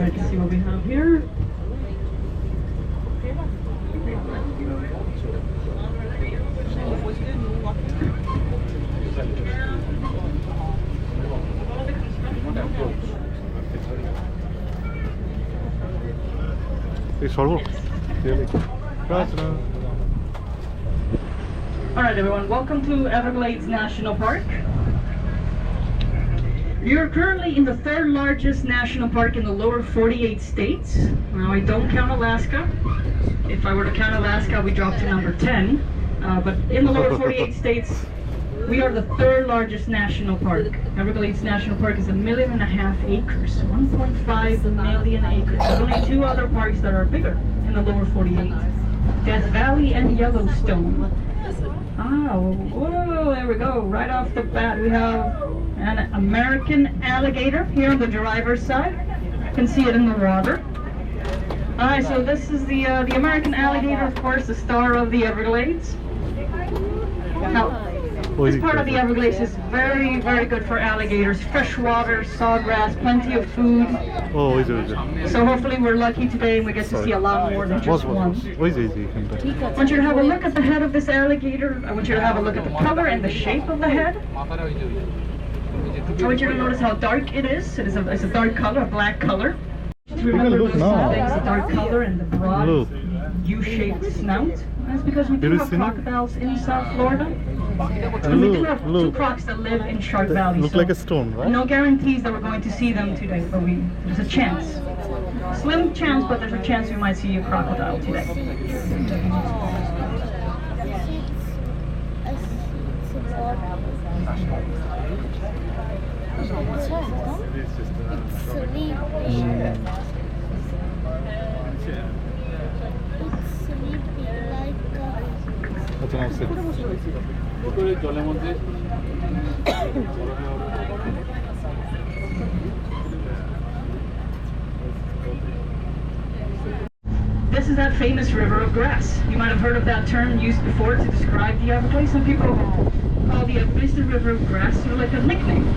Alright, let's see what we have here. Alright everyone, welcome to Everglades National Park. You're currently in the third largest national park in the lower 48 states. Now I don't count Alaska. If I were to count Alaska, we drop to number 10. But in the lower 48 states, we are the third largest national park. Everglades National Park is 1.5 million acres, 1.5 million acres. There's only two other parks that are bigger in the lower 48. Death Valley and Yellowstone. Whoa, there we go. Right off the bat, we have an American alligator here on the driver's side. You can see it in the water. Alright, so this is the American alligator, of course, the star of the Everglades. Now, this part of the Everglades is very, very good for alligators. Fresh water, sawgrass, plenty of food. So hopefully we're lucky today and we get to see a lot more than just one. I want you to have a look at the head of this alligator. I want you to have a look at the color and the shape of the head. I want you to notice how dark it is. It's a dark color, a black color. Remember those two things, the dark color and the broad U-shaped snout. That's because we do have crocodiles in South Florida. And we do have two crocs that live in Shark Valley. Look like a stone, right? No guarantees that we're going to see them today, but there's a chance. Slim chance, but there's a chance we might see a crocodile today. This is that famous river of grass. You might have heard of that term used before to describe the Everglades. Some people call the Everglades the river of grass, sort of like a nickname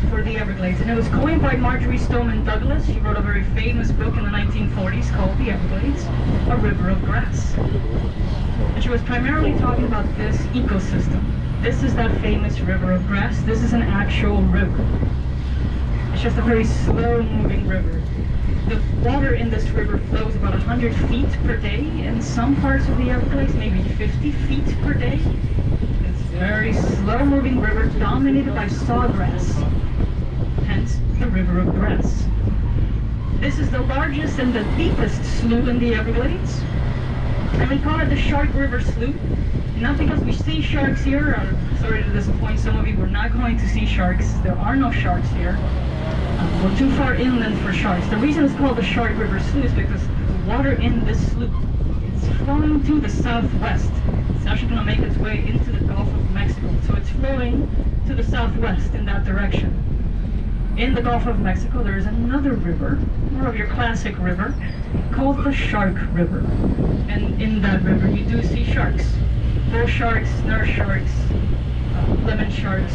for the Everglades. And it was coined by Marjorie Stoneman Douglas. She wrote a very famous book in the 1940s called The Everglades, A River of Grass. And she was primarily talking about this ecosystem. This is that famous river of grass. This is an actual river. It's just a very slow-moving river. The water in this river flows about 100 feet per day. In some parts of the Everglades, maybe 50 feet per day. It's a very slow-moving river dominated by sawgrass. Hence, the river of grass. This is the largest and the deepest slough in the Everglades. And we call it the Shark River Slough. Not because we see sharks here. I'm sorry to disappoint some of you. We're not going to see sharks. There are no sharks here. We're too far inland for sharks. The reason it's called the Shark River Slough is because the water in this slough is flowing to the southwest. It's actually going to make its way into the Gulf of Mexico. So it's flowing to the southwest in that direction. In the Gulf of Mexico, there is another river, more of your classic river, called the Shark River. And in that river, you do see sharks. Bull sharks, nurse sharks, lemon sharks.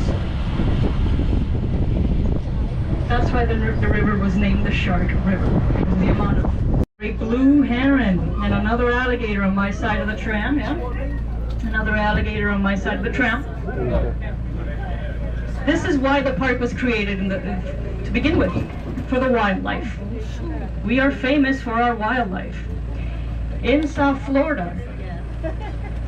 That's why the river was named the Shark River, because of the amount of great blue heron. And another alligator on my side of the tram, yeah? Another alligator on my side of the tram. This is why the park was created to begin with, for the wildlife. We are famous for our wildlife. In South Florida,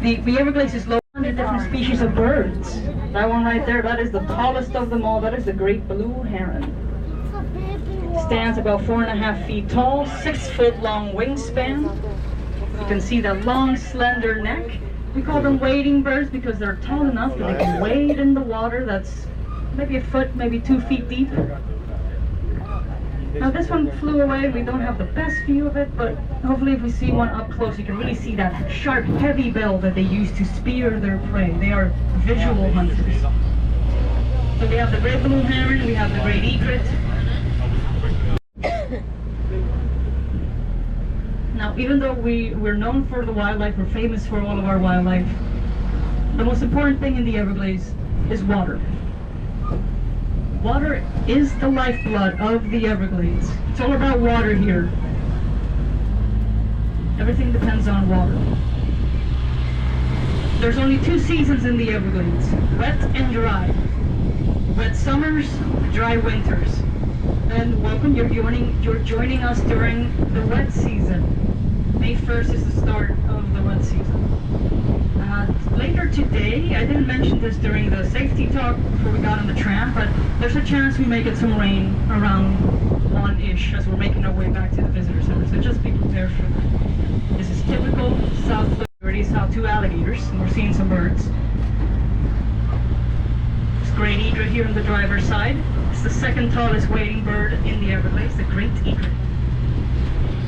the Everglades is located 100 different species of birds. That one right there, that is the tallest of them all. That is the great blue heron. Stands about 4.5 feet tall, 6 foot long wingspan. You can see that long, slender neck. We call them wading birds because they're tall enough that they can wade in the water that's maybe a foot, maybe 2 feet deep. Now this one flew away. We don't have the best view of it, but hopefully if we see one up close, you can really see that sharp, heavy bill that they use to spear their prey. They are visual hunters. So we have the great blue heron, we have the great egret. Now, even though we're known for the wildlife, we're famous for all of our wildlife, the most important thing in the Everglades is water. Water is the lifeblood of the Everglades. It's all about water here. Everything depends on water. There's only 2 seasons in the Everglades, wet and dry. Wet summers, dry winters. And welcome, you're joining us during the wet season. May 1st is the start of the wet season. Later today, I didn't mention this during the safety talk before we got on the tram, but there's a chance we may get some rain around 1-ish as we're making our way back to the visitor center, so just be prepared for that. This is typical South Florida. We already saw 2 alligators, and we're seeing some birds. This great egret here on the driver's side. It's the 2nd tallest wading bird in the Everglades, the great egret.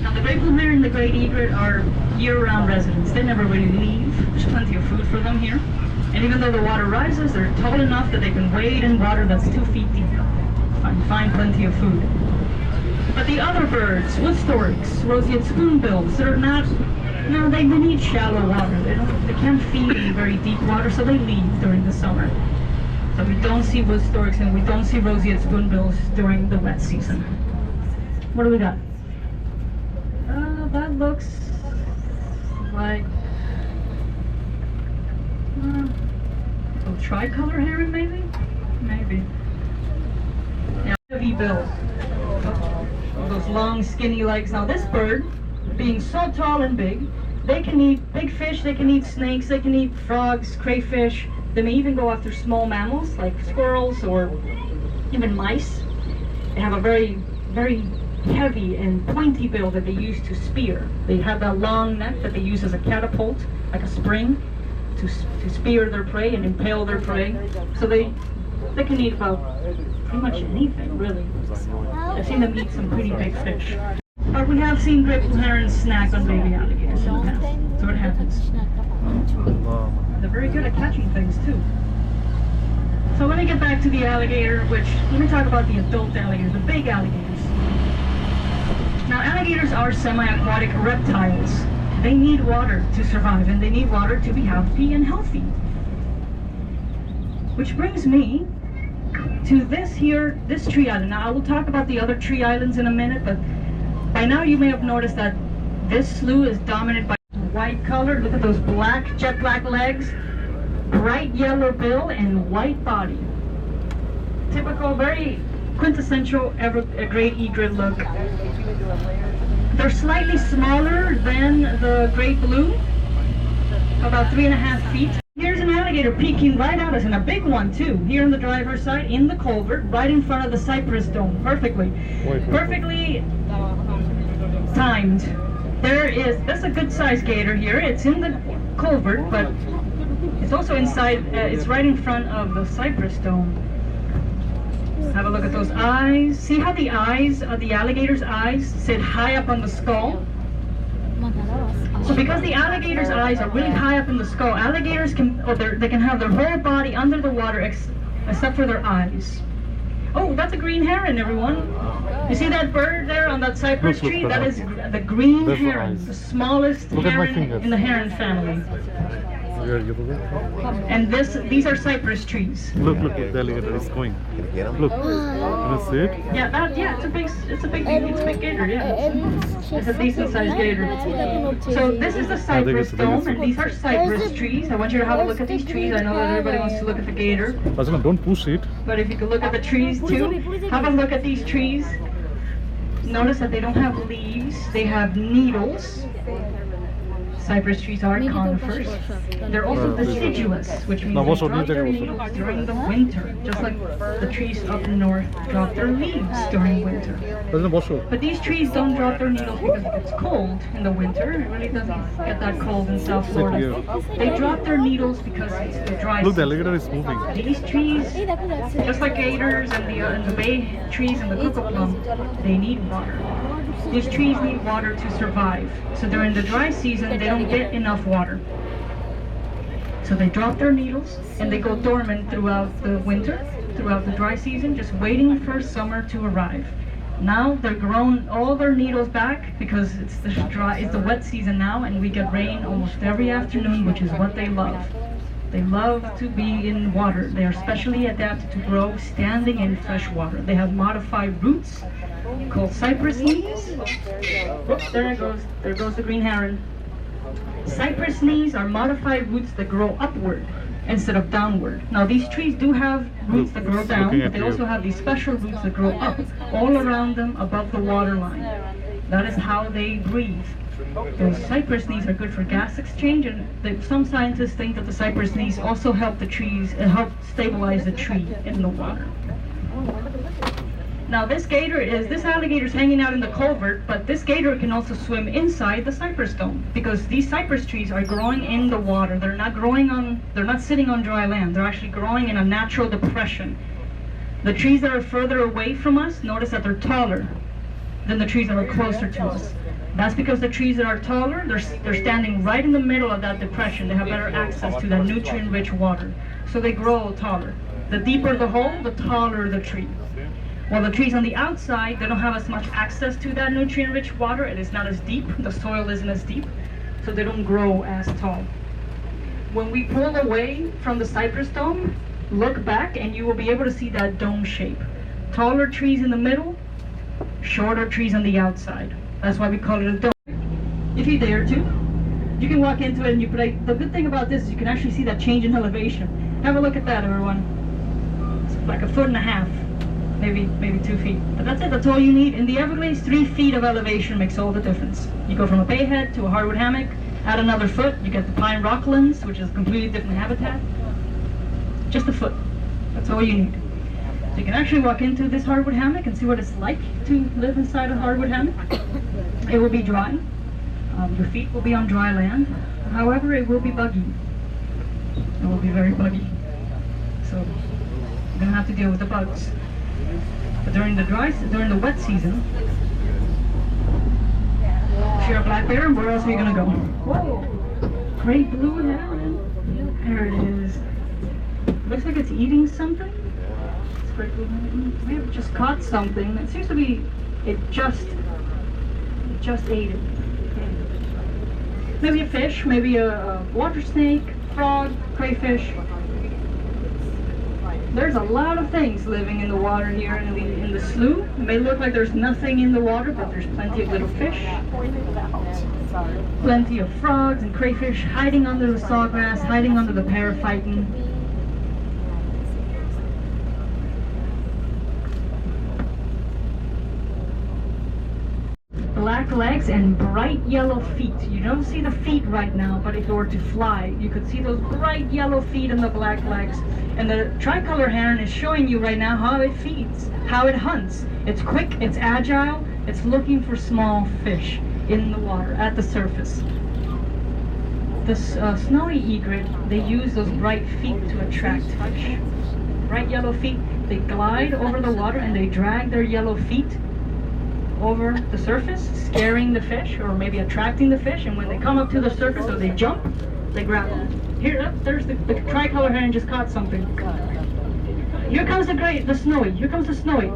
Now the great blue heron and the great egret are year-round residents. They never really leave. There's plenty of food for them here. And even though the water rises, they're tall enough that they can wade in water that's 2 feet deep. Find plenty of food. But the other birds, wood storks, roseate spoonbills, they're not. No, they need shallow water. They can't feed in very deep water, so they leave during the summer. So we don't see wood storks and we don't see roseate spoonbills during the wet season. What do we got? That looks like a tricolor heron, maybe? Maybe. Yeah, heavy bill. Those long, skinny legs. Now this bird, being so tall and big, they can eat big fish, they can eat snakes, they can eat frogs, crayfish. They may even go after small mammals like squirrels or even mice. They have a very, very heavy and pointy bill that they use to spear. They have that long neck that they use as a catapult, like a spring, to spear their prey and impale their prey. So they can eat about pretty much anything, really. I've seen them eat some pretty big fish. But we have seen great blue herons snack on baby alligators in the past. So it happens. They're very good at catching things too. So let me get back to the alligator, let me talk about the adult alligators, the big alligators. Now alligators are semi-aquatic reptiles. They need water to survive and they need water to be happy and healthy. Which brings me to this tree island. Now I will talk about the other tree islands in a minute, but by now you may have noticed that this slough is dominated by white color. Look at those jet black legs, bright yellow bill, and white body. Typical, very quintessential great egret look. They're slightly smaller than the great blue, about 3.5 feet. Here's an alligator peeking right at us, and a big one too, here on the driver's side, in the culvert, right in front of the cypress dome, perfectly timed. That's a good sized gator here. It's in the culvert, but it's also inside, it's right in front of the cypress dome. Have a look at those eyes. See how the eyes, the alligator's eyes sit high up on the skull? So because the alligator's eyes are really high up in the skull, alligators they can have their whole body under the water except for their eyes. Oh, that's a green heron, everyone. You see that bird there on that cypress tree? That is the green heron, the smallest heron in the heron family. And these are cypress trees. Look, the alligator is going. Look, can you see it? Yeah, it's a big gator, yeah. It's a decent sized gator. So this is the cypress dome, and these are cypress trees. I want you to have a look at these trees. I know that everybody wants to look at the gator. Don't push it. But if you can look at the trees too, have a look at these trees. Notice that they don't have leaves, they have needles. Cypress trees are conifers. They're also deciduous, which means they drop their needles during the winter, just like the trees up north drop their leaves during winter. But these trees don't drop their needles because it's cold in the winter. It really doesn't get that cold in South Florida. They drop their needles because it's the dry season. Look, the alligator is moving. These trees, just like gators and the bay trees and the cocoa plum, they need water. These trees need water to survive. So during the dry season, they don't get enough water. So they drop their needles and they go dormant throughout the winter, throughout the dry season, just waiting for summer to arrive. Now they're grown all their needles back because it's the wet season now, and we get rain almost every afternoon, which is what they love. They love to be in water. They are specially adapted to grow standing in fresh water. They have modified roots called cypress knees. Oops, there it goes. There goes the green heron. Cypress knees are modified roots that grow upward instead of downward. Now these trees do have roots that grow down, but they also have these special roots that grow up, all around them above the water line. That is how they breathe. Those cypress knees are good for gas exchange, and some scientists think that the cypress knees also help the trees, help stabilize the tree in the water. Now this alligator's hanging out in the culvert, but this gator can also swim inside the cypress dome because these cypress trees are growing in the water. They're not sitting on dry land. They're actually growing in a natural depression. The trees that are further away from us, notice that they're taller than the trees that are closer to us. That's because the trees that are taller, they're standing right in the middle of that depression. They have better access to that nutrient-rich water, so they grow taller. The deeper the hole, the taller the tree. While the trees on the outside, they don't have as much access to that nutrient-rich water. It is not as deep. The soil isn't as deep, so they don't grow as tall. When we pull away from the cypress dome, look back and you will be able to see that dome shape. Taller trees in the middle, shorter trees on the outside. That's why we call it a dome. If you dare to, you can walk into it and the good thing about this is you can actually see that change in elevation. Have a look at that, everyone. It's like 1.5 feet. Maybe 2 feet. But that's it, that's all you need. In the Everglades, 3 feet of elevation makes all the difference. You go from a bayhead to a hardwood hammock, add another foot, you get the pine rocklands, which is a completely different habitat. Just a foot. That's all you need. So you can actually walk into this hardwood hammock and see what it's like to live inside a hardwood hammock. It will be dry. Your feet will be on dry land. However, it will be buggy. It will be very buggy. So you're gonna have to deal with the bugs. But during the wet season, if you're a black bear, where else are you gonna go? Whoa! Great blue heron. There it is. Looks like it's eating something. It's great blue heron. We have just caught something. It seems to be. It just ate it. Maybe a fish. Maybe a water snake, frog, crayfish. There's a lot of things living in the water here in the slough. It may look like there's nothing in the water, but there's plenty of little fish. Plenty of frogs and crayfish hiding under the sawgrass, hiding under the periphyton. Black legs and bright yellow feet. You don't see the feet right now, but if it were to fly, you could see those bright yellow feet and the black legs. And the tricolor heron is showing you right now how it feeds, how it hunts. It's quick, it's agile, it's looking for small fish in the water, at the surface. The snowy egret, they use those bright feet to attract fish. Bright yellow feet, they glide over the water and they drag their yellow feet over the surface, scaring the fish or maybe attracting the fish, and when they come up to the surface or they jump, they grab them. Here, there's the tricolor heron just caught something. Here comes the snowy. Here comes the snowy.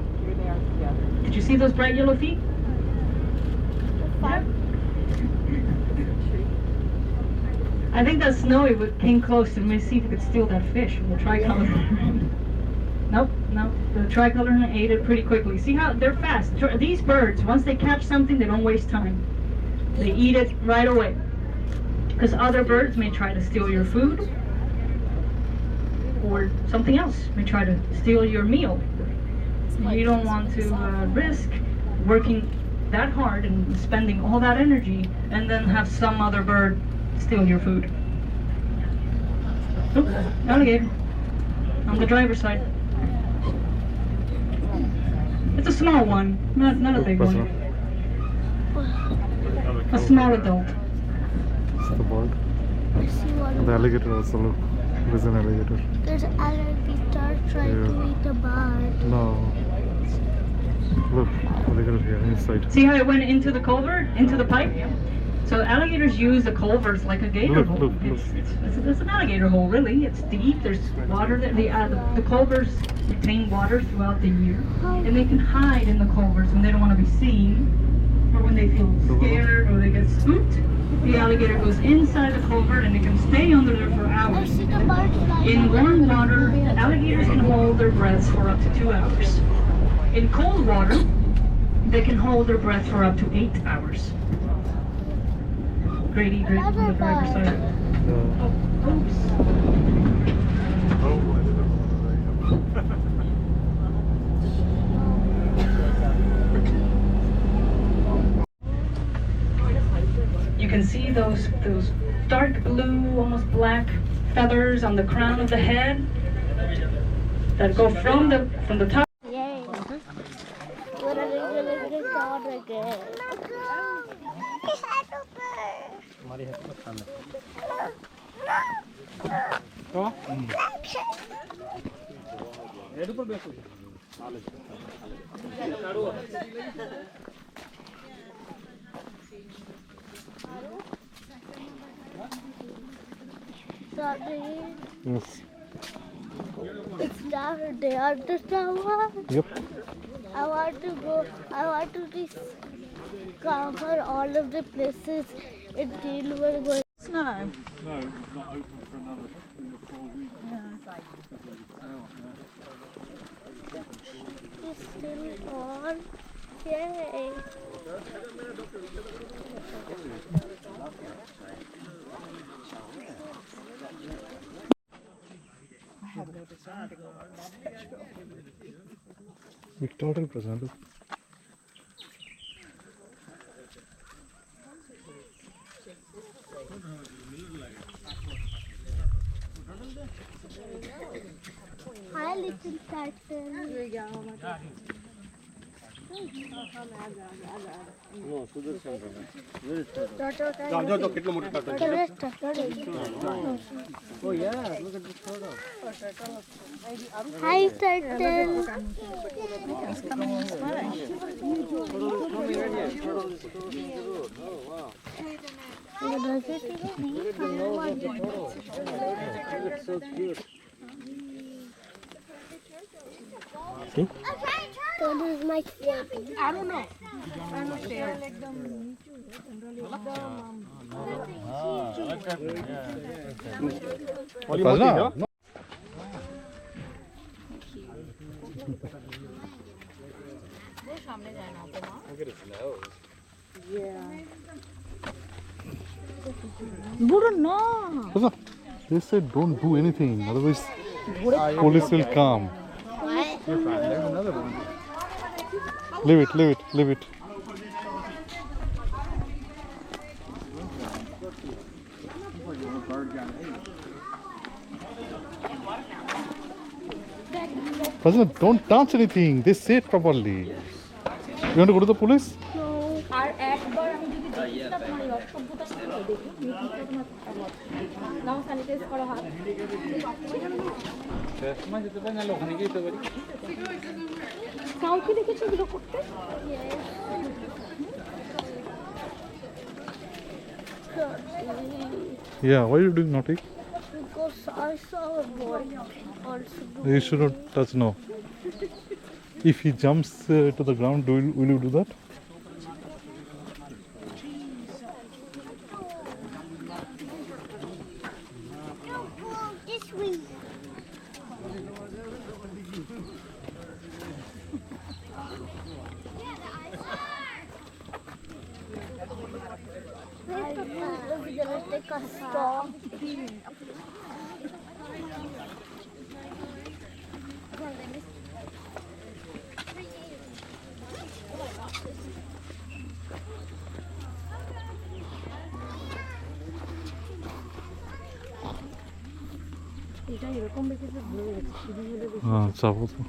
Did you see those bright yellow feet? Yep. I think that snowy came close to me, see if it could steal that fish from the tricolor heron. Nope. The tricolor heron ate it pretty quickly. See how they're fast. These birds, once they catch something, they don't waste time. They eat it right away. Because other birds may try to steal your food, or something else may try to steal your meal. You don't want to risk working that hard and spending all that energy and then have some other bird steal your food. Oops, alligator on the driver's side. It's a small one, not a big one. A small adult. It's the bird. The alligator also, look. There's an alligator. There's an alligator trying to eat a bird. No. Look, alligator here inside. See how it went into the culvert, into the pipe? So alligators use the culverts like a gator hole. Look. It's an alligator hole, really. It's deep. There's water there. The culverts retain water throughout the year, and they can hide in the culverts when they don't want to be seen. or when they feel scared or they get spooked, the alligator goes inside the culvert and it can stay under there for I hours. see the bird flying. In warm water, alligators can hold their breaths for up to 2 hours. In cold water, they can hold their breath for up to 8 hours. Grady, great on the driver's side. Oh, oops. You can see those dark blue, almost black feathers on the crown of the head that go from the top. Yay. We're running the car again. Sorry. Yes. It's dark day at the tower. Yep. I want to go. I want to discover all of the places until we're going. No. No, it's not open for another 4 weeks. It's still on. Yay. Victoria present. Hi, little turtle. Oh yeah, look at this photo. Hi, turtle. It's so cute. See? Turtle is my favorite. I don't know. Fazla? No. Fazla, they said don't do anything, otherwise police will come. There's another one. Leave it, leave it, leave it. Fazla, don't touch anything. They say it properly. You want to go to the police? আর একবার আমি যদি দেখি আপনার এই অসভ্যতা করে দেখি নাও sanitise করা হয় কাউকে দেখেছি এগুলো করতে Yeah, why are you doing naughty? Because I saw a boy also do. You should not touch now. If he jumps to the ground, will you do that? This way. We're gonna take a stop. এটা এরকম দেখেছে ভালো লেগেছে শুধু হলে हाँ चाहो तो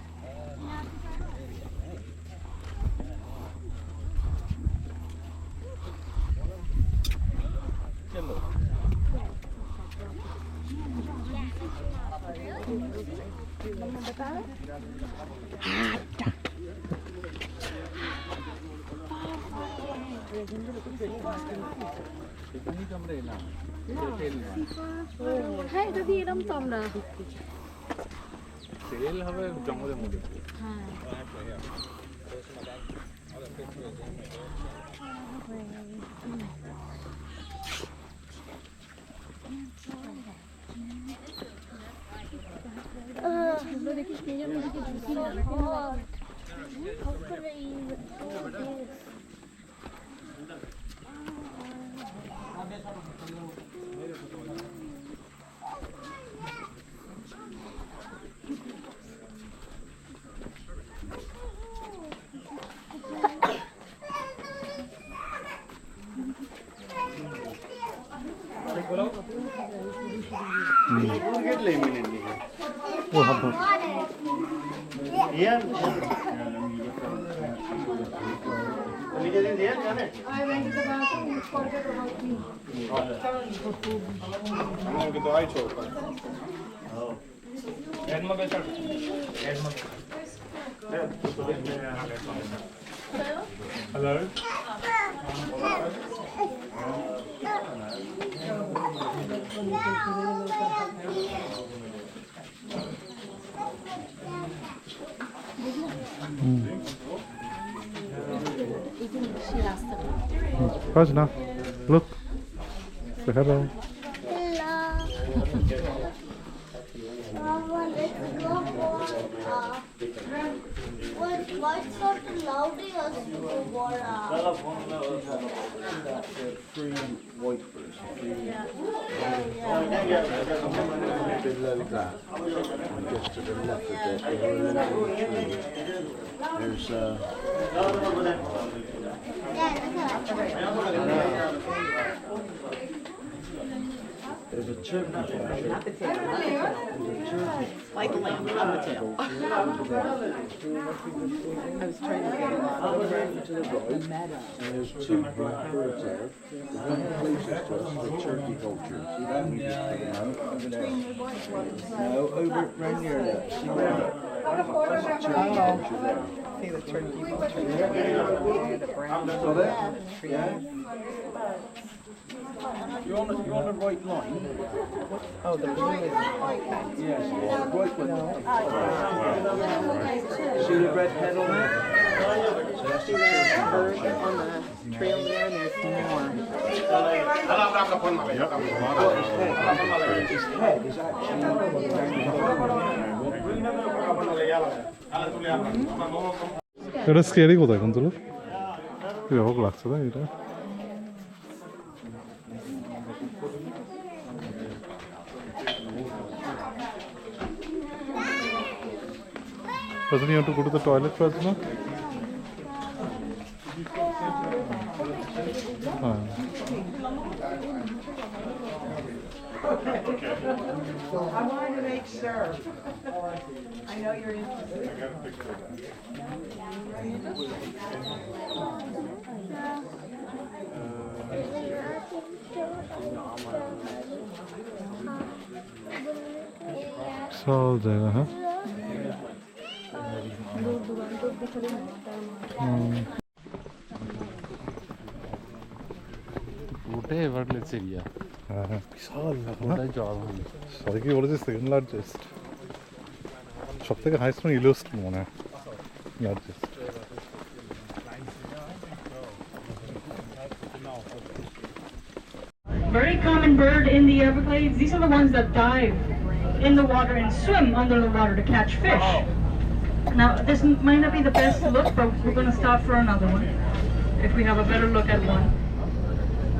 হ্যাঁ এটা দিয়ে এরকম তো আমরা তেল হবে জঙ্গলের মধ্যে হ্যাঁ Hot. How can I even do this? 오, 한 번. Hello. Rajna, look. Say hello. Mama, let's go for why it's not allowing us to go for Free wipers. Below that, and just to the left of it, there's a little tree. There's there's a turkey vulture. Like a lamb, not the tail. I was trying to get a lot of To the right, and there's two black birds there. The one closest to us is the turkey vulture. See that? We just put them out over there. No, over right near there. See there? That's a turkey vulture there. See the turkey vulture and the brown. Got it? Yeah? You're on the right line. Oh, the blue is okay. Yes, the right one. See the red head on it? So that's the turkey Bird vulture. on the tree over there, and there's more. His head is এটা scary কোথায় কোন তুলো ব্যাপক লাগছে তাই এটা Rajni, you want to go to the toilet, Rajna? I wanted to make sure. I know you're interested. All jagah, huh? ওটা এভারগ্লেডস area হ্যাঁ বিশাল ওটাই জল হয় সবাই কি বলেছে সেকেন্ড লার্জেস্ট সব থেকে হাইস্ট মানে ইলোস্ট মনে হয় largest Very common bird in the Everglades. These are the ones that dive in the water and swim under the water to catch fish. Now, this might not be the best look, but we're going to stop for another one if we have a better look at one.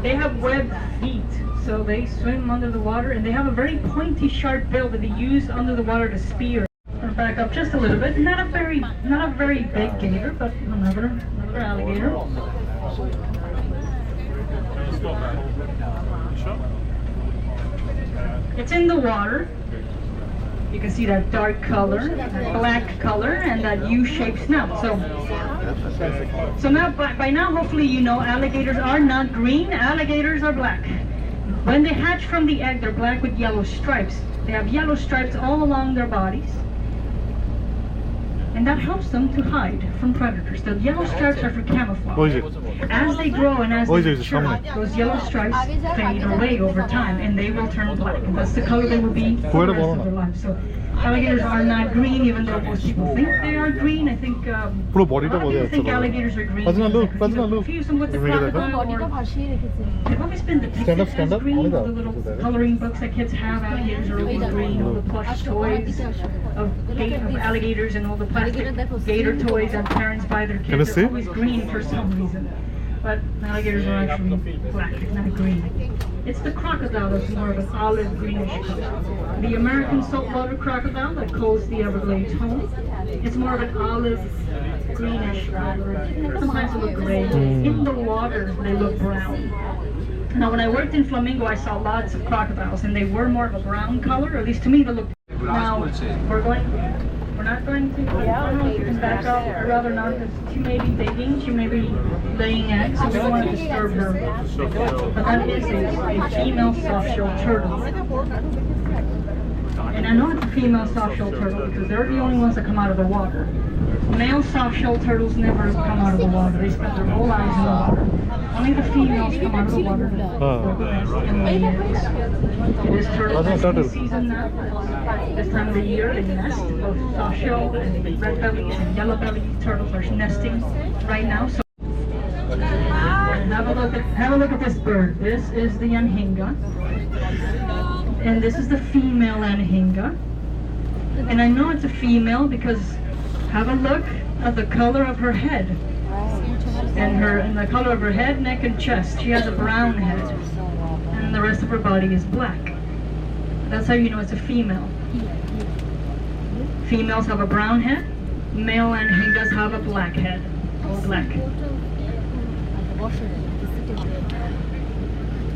They have webbed feet, so they swim under the water, and they have a very pointy, sharp bill that they use under the water to spear. I'll back up just a little bit. Not a very big gator, but another alligator. It's in the water. You can see that dark color, that black color, and that U-shaped snout. So now, by now, hopefully you know alligators are not green. Alligators are black. When they hatch from the egg, they're black with yellow stripes. They have yellow stripes all along their bodies. And that helps them to hide from predators. The yellow stripes are for camouflage. As they grow and as they mature, those yellow stripes fade away over time, and they will turn black. And that's the color they will be for the rest of their lives. So alligators are not green, even though most people think they are green. I think পুরো a বডিটা lot of বোঝা people যাচ্ছে think তোমার। alligators are green. Pazina, look, Because Pazina, they're look. confused them with the You made it, huh? crocodile বডিটা or- ভাসিয়ে রেখেছে They've always been depicted Stand up, as stand up. green. Only All the that. little Is that it? coloring books that kids have, alligators are always green. All the plush toys of alligators and all the plastic gator toys that parents buy their Can you kids see? are always green for some reason. But alligators are actually black, not green. It's the crocodile that's more of an olive greenish color. The American saltwater crocodile that calls the Everglades home, it's more of an olive greenish color. Sometimes they look gray. In the water, they look brown. Now, when I worked in Flamingo, I saw lots of crocodiles, and they were more of a brown color. At least to me, they looked. Now we're not going to. I don't know if you can back up. I'd rather not, because she may be digging. She may be laying eggs, so we don't want to disturb her. But that is a female soft-shell turtle. And I know it's a female soft-shell turtle because they're the only ones that come out of the water. Male soft-shell turtles never come out of the water. They spend their whole lives in the water. Only the females come out of the water to build a nest and lay eggs. It is turtle nesting season now. This time of the year, they nest. Both soft-shell and red-bellied and yellow-bellied turtles are nesting right now. So have a look at this bird. This is the anhinga. And this is the female anhinga. And I know it's a female because have a look at the color of her head. And the color of her head, neck, and chest. She has a brown head. And the rest of her body is black. That's how you know it's a female. Females have a brown head. Male anhingas have a black head. All black.